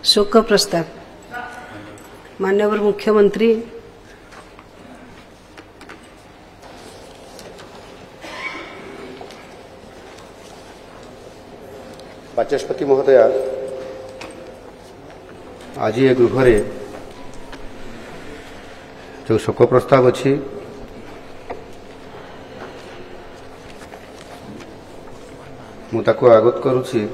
शोक प्रस्ताव माननीय मुख्यमंत्री बाचस्पति महोदय आज ये गृह जो शोक प्रस्ताव अच्छी मुझे आगत करुच्ची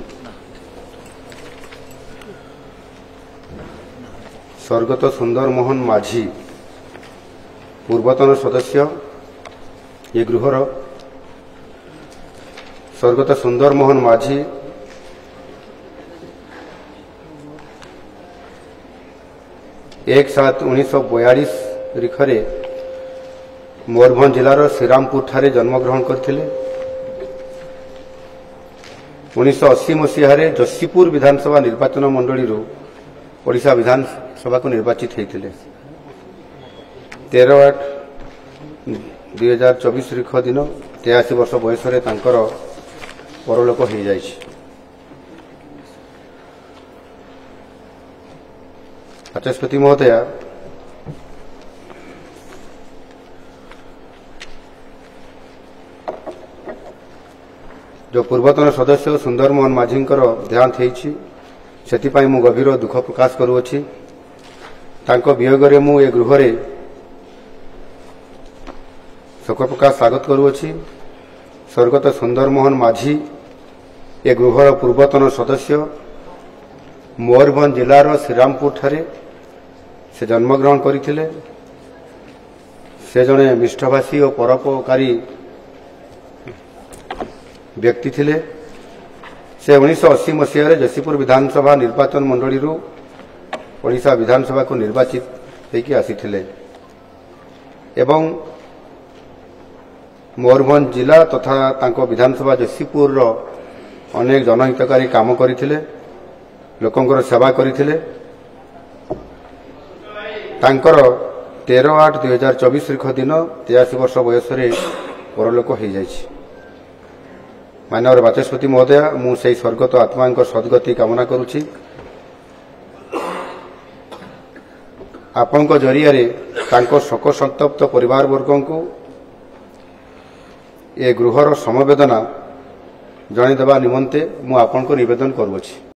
स्वर्गत सुंदर मोहन माझी पूर्वतन सदस्य ये गृहर स्वर्गत सुंदर मोहन माझी 1/7/1942 तारीखरे मयूरभंज जिलार श्रीरामपुर ठारे जन्मग्रहण करथिले। 1980 मसीह जशीपुर विधानसभा निर्वाचन मंडली ओडिशा विधानसभा को निर्वाचित होते 13/8/2024 तारीख दिन 83 वर्ष बयस परलोक हो जाइछि। बाचस्पति महोदय जो पूर्वतन सदस्य सुंदर मोहन माझी देहांत होइछि सेतिपाई मु गभीर दुख प्रकाश करुअछि। तांको वियोगरे मु ए गृहरे शोक प्रकाश स्वागत करुअछि। स्वर्गत सुंदर मोहन माझी ए गृहर पूर्वतन सदस्य मयूरभंज जिलार श्रीरामपुर ठारे से जन्मग्रहण करथिले। से जने मिष्ठभाषी और परोपकारी व्यक्ति थिले। से 1980 मसीह जशीपुर विधानसभा निर्वाचन मंडली ओडिशा विधानसभा को निर्वाचित होकर आसीथिले एवं मयूरभंज जिला तथा तांको विधानसभा जशीपुर अनेक जनहितकारी काम करथिले, लोकंकर सेवा करथिले। तांकर 13/8/2024 तारीख दिन 83 वर्ष बयस परलोक हो जाइछि। माननीय बाचस्पति महोदय मु से स्वर्गत आत्मा सद्गति कामना करुछि। आपनक जरिया तांको शोक संतप्त परिवार वर्ग को ए गृहर समवेदना जणाइदेवा निमंते मु आपनको निवेदन करुछि।